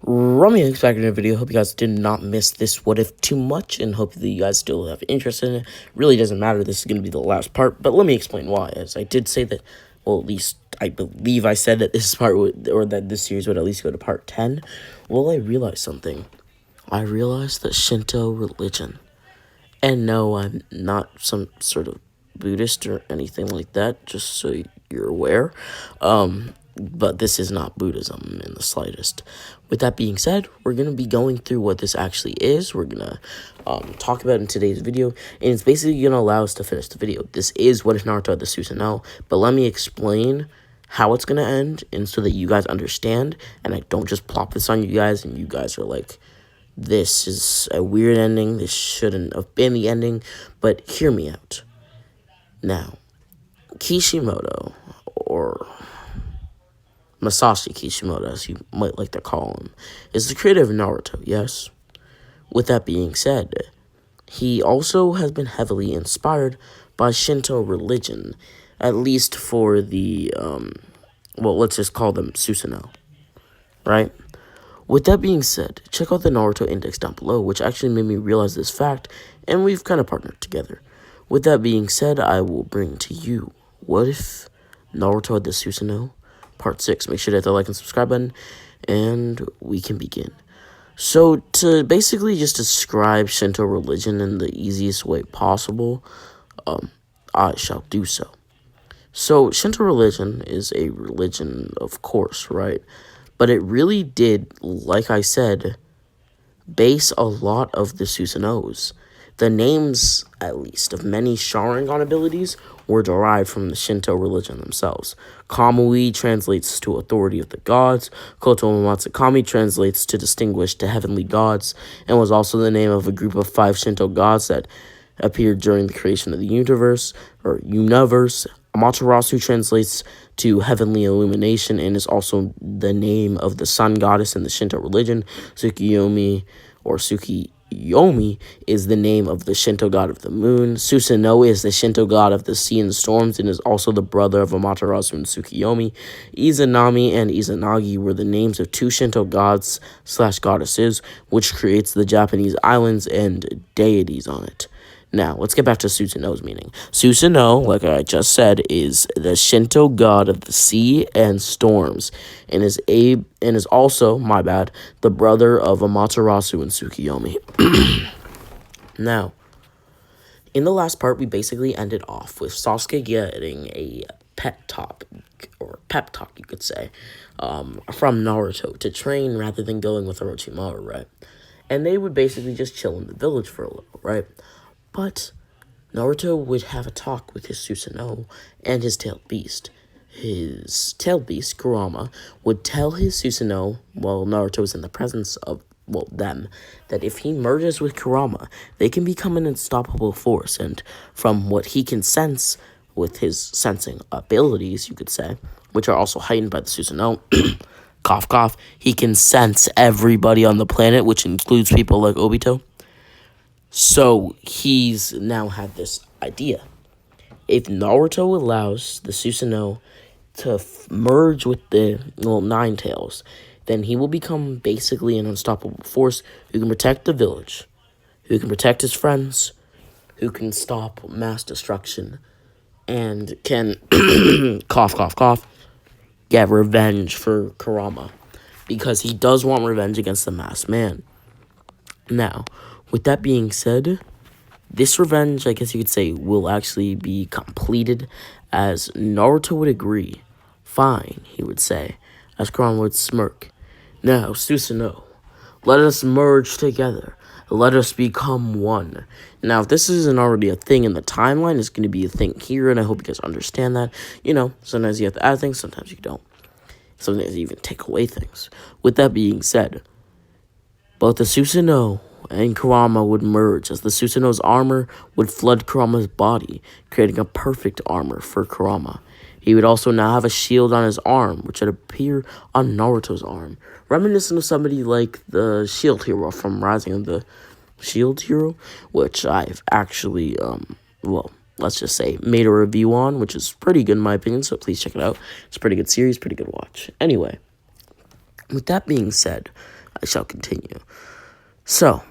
Rummy back in the video. Hope you guys did not miss this what if too much, and hope that you guys still have interest in it. Really doesn't matter. This is going to be the last part, but let me explain why. As I did say that, well, at least I believe I said that this part would, or that this series would at least go to part 10. Well, I realized something. I realized that Shinto religion, and no, I'm not some sort of Buddhist or anything like that, just so you're aware. But this is not Buddhism in the slightest. With that being said, we're going to be going through what this actually is. We're going to talk about it in today's video, and it's basically going to allow us to finish the video. This is What If Naruto Had the Susano, but let me explain how it's going to end, and so that you guys understand, and I don't just plop this on you guys, and you guys are like, this is a weird ending, this shouldn't have been the ending, but hear me out. Now, Kishimoto, or Masashi Kishimoto, as you might like to call him, is the creator of Naruto, yes? With that being said, he also has been heavily inspired by Shinto religion, at least for the, well, let's just call them Susano, right? With that being said, check out the Naruto index down below, which actually made me realize this fact, and we've kind of partnered together. With that being said, I will bring to you, What If Naruto Had the Susano? Part 6. Make sure to hit the like and subscribe button, and we can begin. So, to basically just describe Shinto religion in the easiest way possible, I shall do so. So, Shinto religion is a religion, of course, right? But it really did, like I said, base a lot of the Susanos. The names, at least, of many Sharingan abilities were derived from the Shinto religion themselves. Kamui translates to authority of the gods. Koto Matsukami translates to distinguished to heavenly gods, and was also the name of a group of 5 Shinto gods that appeared during the creation of the universe, or universe. Amaterasu translates to heavenly illumination and is also the name of the sun goddess in the Shinto religion. Tsukiyomi, or Tsukiyomi, is the name of the Shinto god of the moon. Susano is the Shinto god of the sea and storms and is also the brother of Amaterasu and Tsukiyomi. Izanami and Izanagi were the names of 2 Shinto gods / goddesses, which creates the Japanese islands and deities on it. Now, let's get back to Susano's meaning. Susano, like I just said, is the Shinto god of the sea and storms, and is also, my bad, the brother of Amaterasu and Tsukiyomi. Now, in the last part, we basically ended off with Sasuke getting a pep talk, you could say, from Naruto to train rather than going with Orochimaru, right? And they would basically just chill in the village for a little, right? But Naruto would have a talk with his Susano and his tailed beast. His tailed beast, Kurama, would tell his Susano, while Naruto was in the presence of, well, them, that if he merges with Kurama, they can become an unstoppable force. And from what he can sense with his sensing abilities, you could say, which are also heightened by the Susano, cough, cough, he can sense everybody on the planet, which includes people like Obito. So, he's now had this idea. If Naruto allows the Susano to merge with the, well, Nine Tails, then he will become basically an unstoppable force who can protect the village, who can protect his friends, who can stop mass destruction, and can, cough, cough, cough, get revenge for Kurama. Because he does want revenge against the masked man. Now, with that being said, this revenge, I guess you could say, will actually be completed as Naruto would agree. Fine, he would say, as Kurama would smirk. Now, Susano, let us merge together. Let us become one. Now, if this isn't already a thing in the timeline, it's going to be a thing here, and I hope you guys understand that. You know, sometimes you have to add things, sometimes you don't. Sometimes you even take away things. With that being said, both the Susano and Kurama would merge, as the Susano's armor would flood Kurama's body, creating a perfect armor for Kurama. He would also now have a shield on his arm, which would appear on Naruto's arm, reminiscent of somebody like the Shield Hero from Rising of the Shield Hero, which I've actually, well, let's just say, made a review on, which is pretty good in my opinion, so please check it out. It's a pretty good series, pretty good watch. Anyway, with that being said, I shall continue. So,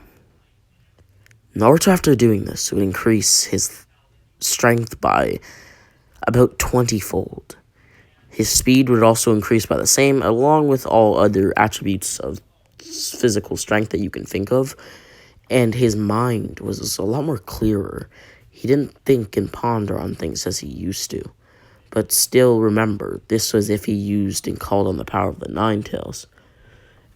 Naruto, after doing this, would increase his strength by about 20-fold. His speed would also increase by the same, along with all other attributes of physical strength that you can think of. And his mind was a lot more clearer. He didn't think and ponder on things as he used to. But still, remember, this was if he used and called on the power of the Nine Tails.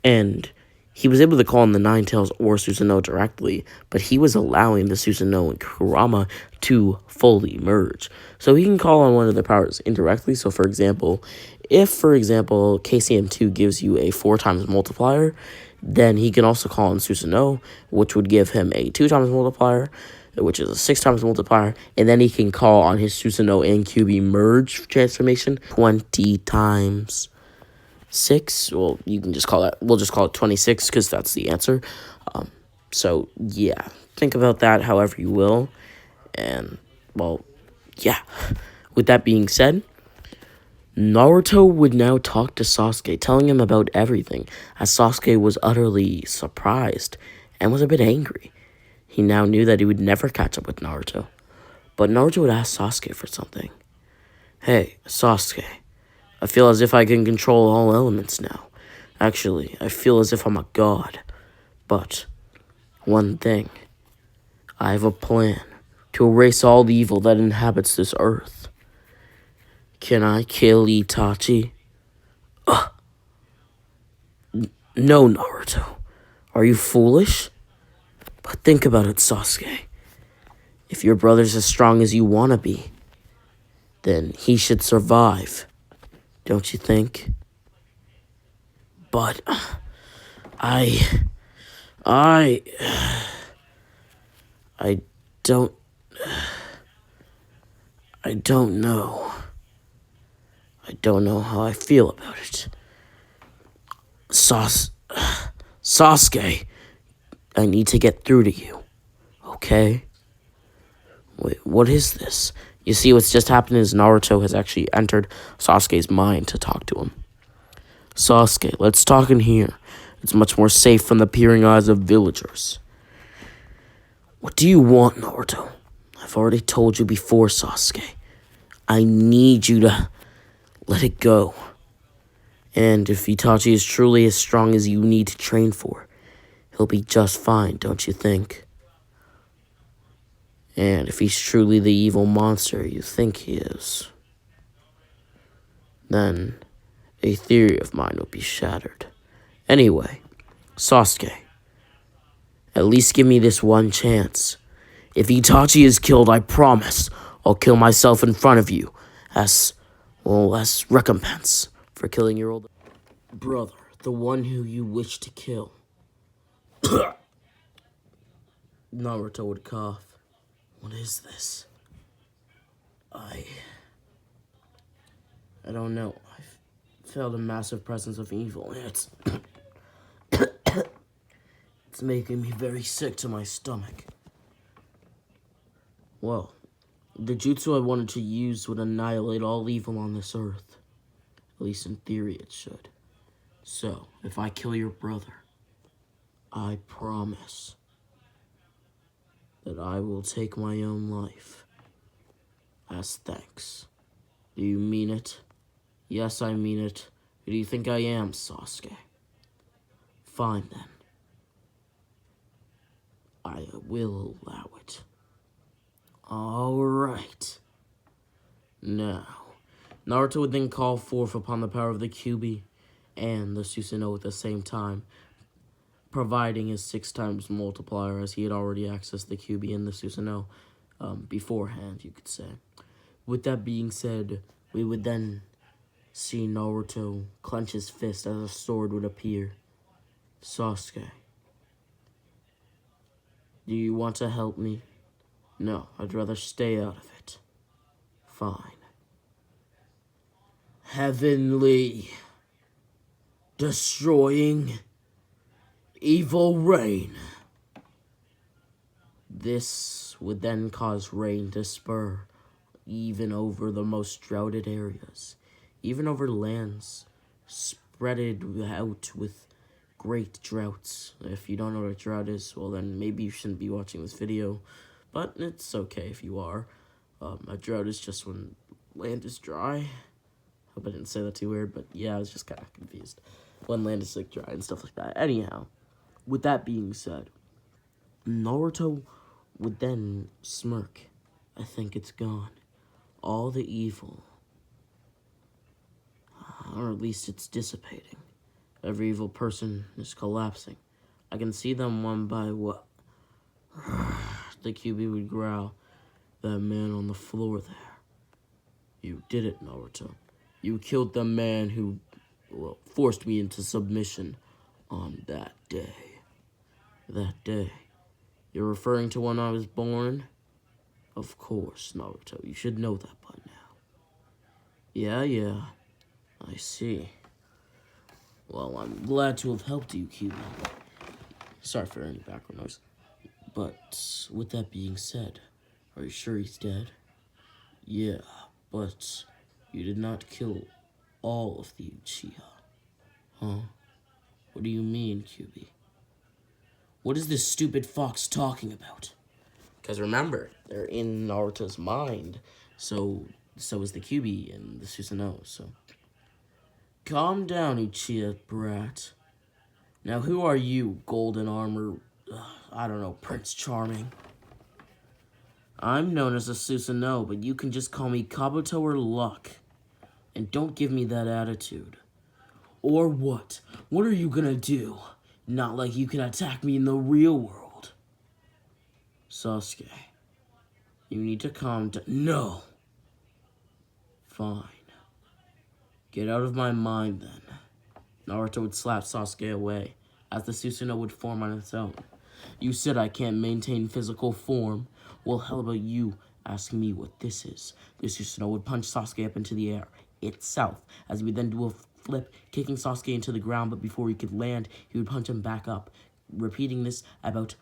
And he was able to call on the Nine Tails or Susano directly, but he was allowing the Susano and Kurama to fully merge. So he can call on one of their powers indirectly. So, for example, if, KCM2 gives you a 4 times multiplier, then he can also call on Susano, which would give him a 2 times multiplier, which is a 6 times multiplier, and then he can call on his Susano and QB merge transformation 20 times. 6, well, you can just call it, we'll just call it 26 because that's the answer. So yeah, think about that however you will. And well, yeah, with that being said, Naruto would now talk to Sasuke, telling him about everything, as Sasuke was utterly surprised and was a bit angry. He now knew that he would never catch up with Naruto, but Naruto would ask Sasuke for something. Hey, Sasuke, I feel as if I can control all elements now. Actually, I feel as if I'm a god. But, one thing. I have a plan to erase all the evil that inhabits this earth. Can I kill Itachi? No, Naruto. Are you foolish? But think about it, Sasuke. If your brother's as strong as you want to be, then he should survive. Don't you think? But I don't know. I don't know how I feel about it. Sasuke, I need to get through to you. Okay? Wait, what is this? You see, what's just happened is Naruto has actually entered Sasuke's mind to talk to him. Sasuke, let's talk in here. It's much more safe from the peering eyes of villagers. What do you want, Naruto? I've already told you before, Sasuke. I need you to let it go. And if Itachi is truly as strong as you need to train for, he'll be just fine, don't you think? And if he's truly the evil monster you think he is, then a theory of mine will be shattered. Anyway, Sasuke, at least give me this one chance. If Itachi is killed, I promise I'll kill myself in front of you as recompense for killing your older brother, the one who you wish to kill. Naruto would cough. What is this? I don't know. I felt a massive presence of evil, and it's making me very sick to my stomach. Well, the jutsu I wanted to use would annihilate all evil on this earth. At least in theory it should. So, if I kill your brother, I promise that I will take my own life as thanks. Do you mean it? Yes, I mean it. Who do you think I am, Sasuke? Fine then. I will allow it. Alright. Now, Naruto would then call forth upon the power of the Kyuubi and the Susanoo at the same time, providing his 6 times multiplier, as he had already accessed the Kyuubi and the Susanoo beforehand, you could say. With that being said, we would then see Naruto clench his fist as a sword would appear. Sasuke, do you want to help me? No, I'd rather stay out of it. Fine. Heavenly, destroying, evil rain. This would then cause rain to spur even over the most droughted areas, even over lands spreaded out with great droughts. If you don't know what a drought is, well then maybe you shouldn't be watching this video, but it's okay if you are. A drought is just when land is dry. Hope I didn't say that too weird, but yeah, I was just kind of confused. When land is like dry and stuff like that. Anyhow, with that being said, Naruto would then smirk. I think it's gone. All the evil. Or at least it's dissipating. Every evil person is collapsing. I can see them one by one. The QB would growl. That man on the floor there. You did it, Naruto. You killed the man who, well, forced me into submission on that day. That day. You're referring to when I was born? Of course, Naruto. You should know that by now. Yeah. I see. Well, I'm glad to have helped you, QB. Sorry for any background noise. But, with that being said, are you sure he's dead? Yeah, but you did not kill all of the Uchiha. Huh? What do you mean, QB? What is this stupid fox talking about? Because remember, they're in Naruto's mind, so is the QB and the Susano, so... Calm down, Uchiha brat. Now, who are you, golden armor, I don't know, Prince Charming? I'm known as a Susano, but you can just call me Kabuto or Luck. And don't give me that attitude. Or what? What are you gonna do? Not like you can attack me in the real world. Sasuke, you need to calm down. No! Fine. Get out of my mind, then. Naruto would slap Sasuke away, as the Susano would form on its own. You said I can't maintain physical form. Well, how about you ask me what this is? The Susano would punch Sasuke up into the air itself, as he would then do a flip, kicking Sasuke into the ground, but before he could land, he would punch him back up, repeating this about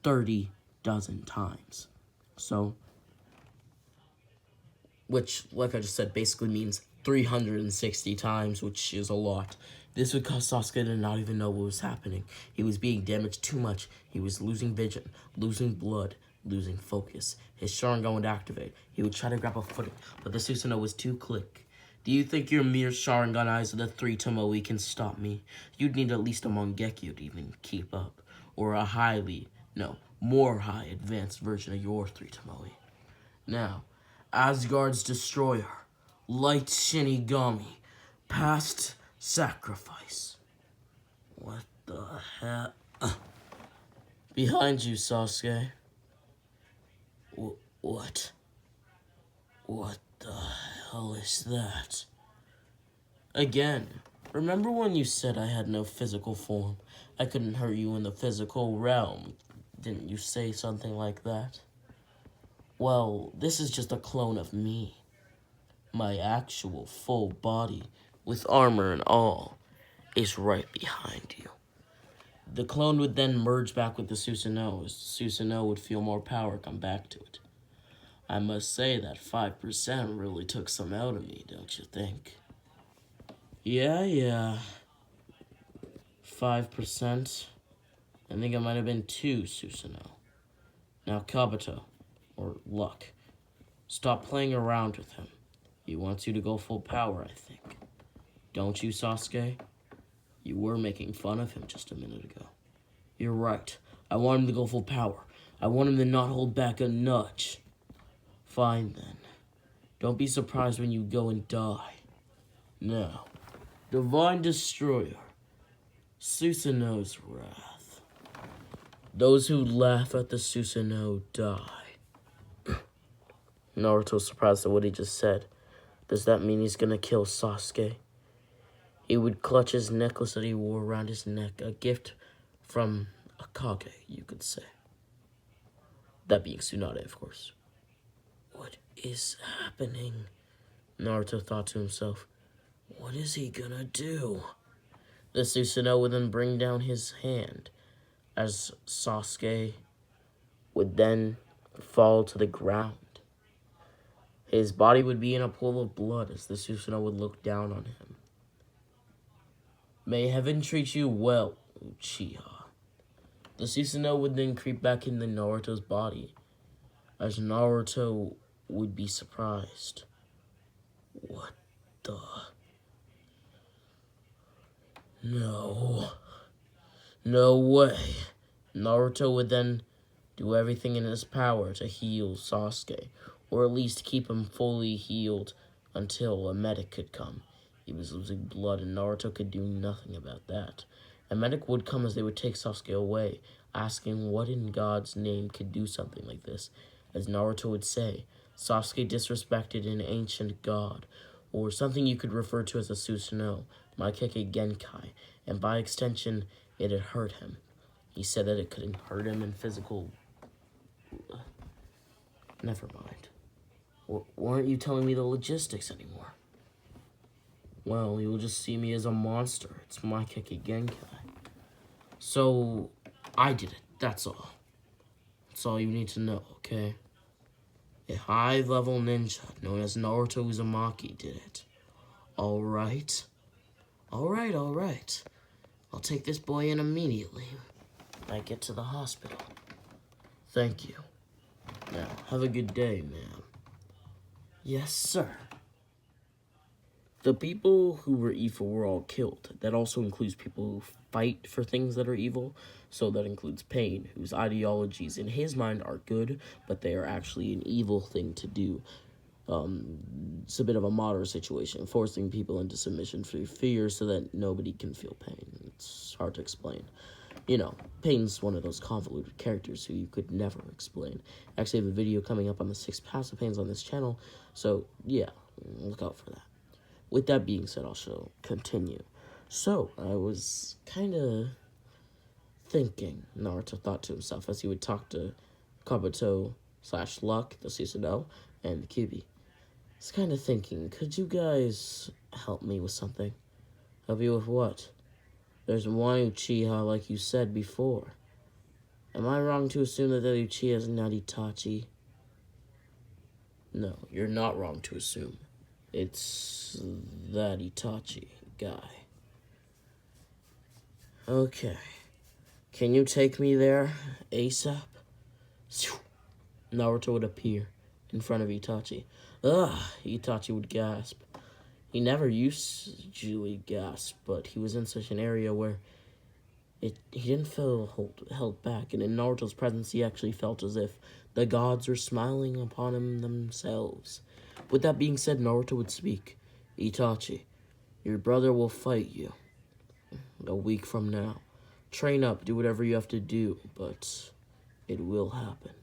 30 dozen times. So, which, like I just said, basically means 360 times, which is a lot. This would cause Sasuke to not even know what was happening. He was being damaged too much. He was losing vision, losing blood, losing focus. His Sharingan would activate. He would try to grab a footing, but the Susano was too quick. Do you think your mere Sharingan eyes of the 3 Tomoe can stop me? You'd need at least a Mangekyo to even keep up. Or a more high advanced version of your 3 Tomoe. Now, Asgard's destroyer, Light Shinigami, past sacrifice. What the hell? Behind you, Sasuke. What? What the hell is that? Again, remember when you said I had no physical form? I couldn't hurt you in the physical realm. Didn't you say something like that? Well, this is just a clone of me. My actual full body, with armor and all, is right behind you. The clone would then merge back with the Susano, as the Susano would feel more power come back to it. I must say that 5% really took some out of me, don't you think? Yeah. 5%. I think it might have been 2, Susano. Now, Kabuto, or Luck, stop playing around with him. He wants you to go full power, I think. Don't you, Sasuke? You were making fun of him just a minute ago. You're right. I want him to go full power. I want him to not hold back a nudge. Fine, then. Don't be surprised when you go and die. Now, Divine Destroyer, Susano's wrath. Those who laugh at the Susano die. Naruto's surprised at what he just said. Does that mean he's gonna kill Sasuke? He would clutch his necklace that he wore around his neck, a gift from Akage, you could say. That being Tsunade, of course. What is happening? Naruto thought to himself. What is he gonna do? The Susano would then bring down his hand, as Sasuke would then fall to the ground. His body would be in a pool of blood as the Susano would look down on him. May heaven treat you well, Uchiha. The Susano would then creep back into Naruto's body, as Naruto would be surprised. What the? No. No way. Naruto would then do everything in his power to heal Sasuke, or at least keep him fully healed until a medic could come. He was losing blood, and Naruto could do nothing about that. A medic would come as they would take Sasuke away, asking what in God's name could do something like this. As Naruto would say, Sasuke disrespected an ancient god, or something you could refer to as a Susano, Maikeke Genkai, and by extension, it had hurt him. He said that it couldn't hurt him in physical... Never mind. Why aren't you telling me the logistics anymore? Well, you'll just see me as a monster. It's Maikeke Genkai. So, I did it. That's all. That's all you need to know, okay? A high-level ninja known as Naruto Uzumaki did it. Alright? Alright. I'll take this boy in immediately when I get to the hospital. Thank you. Now, have a good day, ma'am. Yes, sir. The people who were evil were all killed. That also includes people who fight for things that are evil. So that includes Pain, whose ideologies in his mind are good, but they are actually an evil thing to do. It's a bit of a moderate situation, forcing people into submission through fear so that nobody can feel pain. It's hard to explain. You know, Pain's one of those convoluted characters who you could never explain. Actually, I have a video coming up on the 6 passive pains on this channel, so yeah, look out for that. With that being said, I'll continue. So, I was kind of thinking, Naruto thought to himself as he would talk to Kabuto/Luck, the Susano, and the Kyuubi. I was kind of thinking, could you guys help me with something? Help you with what? There's one Uchiha, like you said before. Am I wrong to assume that Uchiha is not Itachi? No, you're not wrong to assume. It's that Itachi guy. Okay. Can you take me there ASAP? Naruto would appear in front of Itachi. Itachi would gasp. He never usually gasped, but he was in such an area where he didn't feel held back, and in Naruto's presence he actually felt as if the gods were smiling upon him themselves. With that being said, Naruto would speak. Itachi, your brother will fight you a week from now. Train up, do whatever you have to do, but it will happen.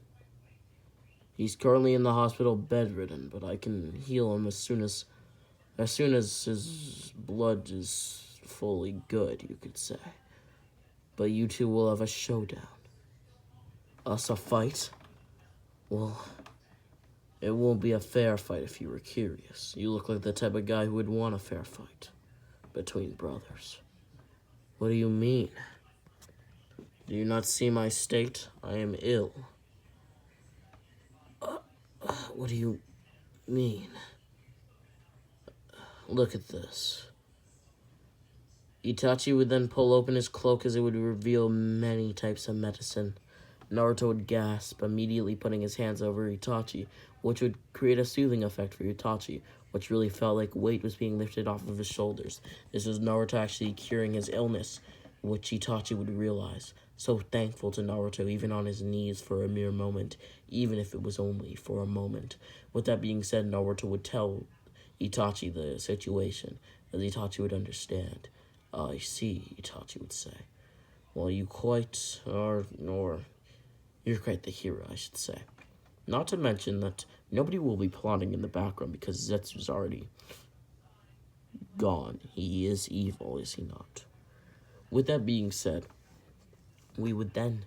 He's currently in the hospital bedridden, but I can heal him as soon as his blood is fully good, you could say. But you two will have a showdown. Us a fight? Well, it won't be a fair fight if you were curious. You look like the type of guy who would want a fair fight between brothers. What do you mean? Do you not see my state? I am ill. What do you mean? Look at this. Itachi would then pull open his cloak as it would reveal many types of medicine. Naruto would gasp, immediately putting his hands over Itachi, which would create a soothing effect for Itachi, which really felt like weight was being lifted off of his shoulders. This was Naruto actually curing his illness, which Itachi would realize. So thankful to Naruto, even on his knees for a mere moment, even if it was only for a moment. With that being said, Naruto would tell Itachi the situation, as Itachi would understand. I see, Itachi would say. Well, you're quite the hero, I should say. Not to mention that nobody will be plotting in the background because Zetsu's already gone. He is evil, is he not? With that being said, we would then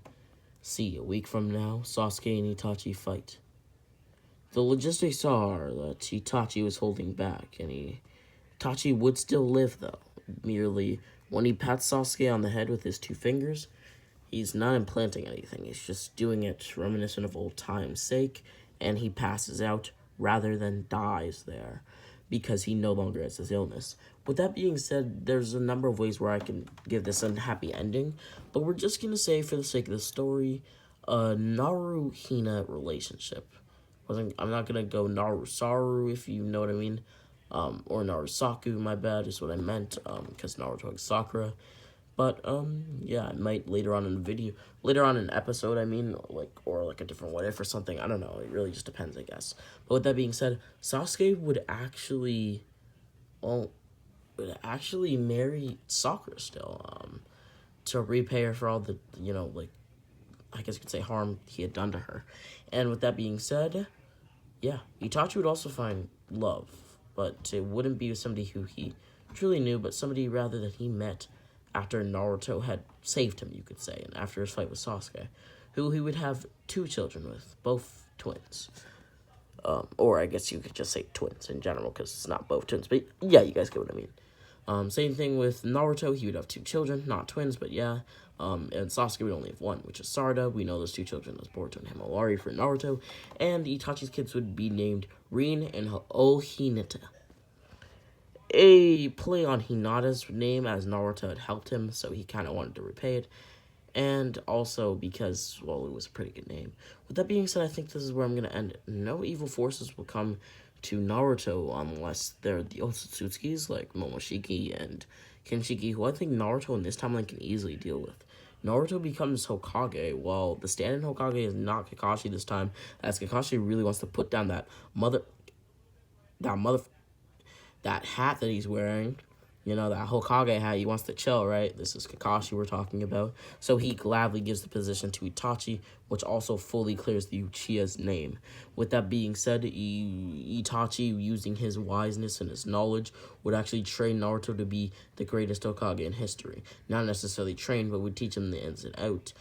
see a week from now Sasuke and Itachi fight. The logistics are that Itachi was holding back, and Itachi would still live, though. Merely, when he pats Sasuke on the head with his 2 fingers, he's not implanting anything. He's just doing it reminiscent of old times' sake, and he passes out rather than dies there. because he no longer has his illness. With that being said, there's a number of ways where I can give this a happy ending, but we're just gonna say, for the sake of the story, a Naru-Hina relationship. I'm not gonna go Naru-Saru, if you know what I mean, or Narusaku, my bad, is what I meant, because Naruto and Sakura. But yeah, I might later on in the video, later on in an episode, I mean, or a different what if or something. I don't know. It really just depends, I guess. But with that being said, Sasuke well, would actually marry Sakura still, to repay her for all the, I guess you could say harm he had done to her. And with that being said, yeah, Itachi would also find love, but it wouldn't be with somebody who he truly knew, but somebody rather that he met after Naruto had saved him, you could say, and after his fight with Sasuke, who he would have 2 children with, both twins. Or I guess you could just say twins in general, because it's not both twins, but yeah, you guys get what I mean. Same thing with Naruto, he would have 2 children, not twins, but yeah. And Sasuke would only have 1, which is Sarada. We know those 2 children as Boruto and Himawari for Naruto. And Itachi's kids would be named Rin and Ohinata. A play on Hinata's name, as Naruto had helped him, so he kind of wanted to repay it. And also because, well, it was a pretty good name. With that being said, I think this is where I'm going to end it. No evil forces will come to Naruto unless they're the Otsutsukis, like Momoshiki and Kinshiki, who I think Naruto in this timeline can easily deal with. Naruto becomes Hokage, while the stand-in Hokage is not Kakashi this time, as Kakashi really wants to put down that hat that he's wearing. You know, that Hokage hat, he wants to chill, right? This is Kakashi we're talking about. So he gladly gives the position to Itachi, which also fully clears the Uchiha's name. With that being said, Itachi, using his wiseness and his knowledge, would actually train Naruto to be the greatest Hokage in history. Not necessarily train, but would teach him the ins and outs.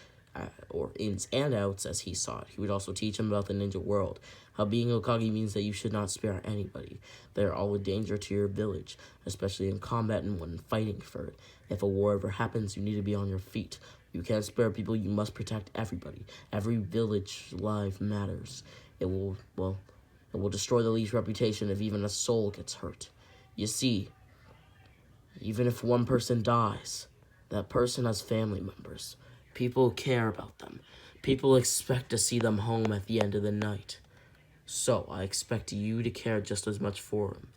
Or ins and outs as he saw it. He would also teach him about the ninja world. How being Hokage means that you should not spare anybody. They are all a danger to your village, especially in combat and when fighting for it. If a war ever happens, you need to be on your feet. You can't spare people, you must protect everybody. Every village life matters. It will destroy the least reputation if even a soul gets hurt. You see, even if one person dies, that person has family members. People care about them. People expect to see them home at the end of the night. So, I expect you to care just as much for them.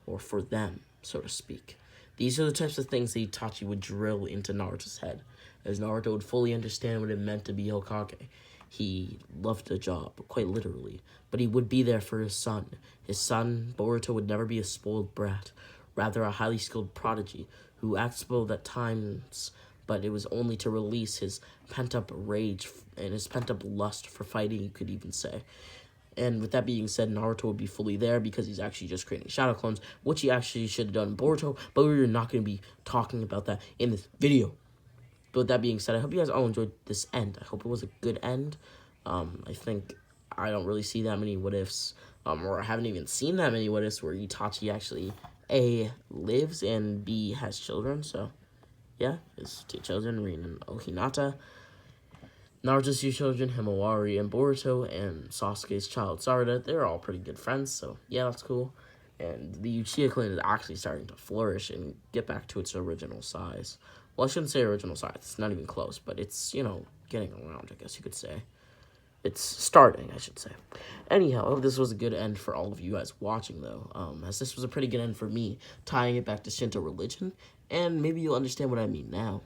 Or for them, so to speak. These are the types of things that Itachi would drill into Naruto's head, as Naruto would fully understand what it meant to be Hokage. He loved the job, quite literally, but he would be there for his son. His son, Boruto, would never be a spoiled brat, rather a highly skilled prodigy who acts spoiled at times, but it was only to release his pent-up rage and his pent-up lust for fighting, you could even say. And with that being said, Naruto would be fully there because he's actually just creating shadow clones, which he actually should have done in Boruto, but we're not going to be talking about that in this video. But with that being said, I hope you guys all enjoyed this end. I hope it was a good end. I think I don't really see that many what-ifs, or I haven't even seen that many what-ifs where Itachi actually, A, lives, and B, has children. So, yeah, his 2 children, Rin and Ohinata. Naruto's 2 children, Himawari and Boruto, and Sasuke's child, Sarada. They're all pretty good friends, so yeah, that's cool. And the Uchiha clan is actually starting to flourish and get back to its original size. Well, I shouldn't say original size. It's not even close, but it's, getting around, I guess you could say. It's starting, I should say. Anyhow, I hope this was a good end for all of you guys watching, though, as this was a pretty good end for me, tying it back to Shinto religion, and maybe you'll understand what I mean now.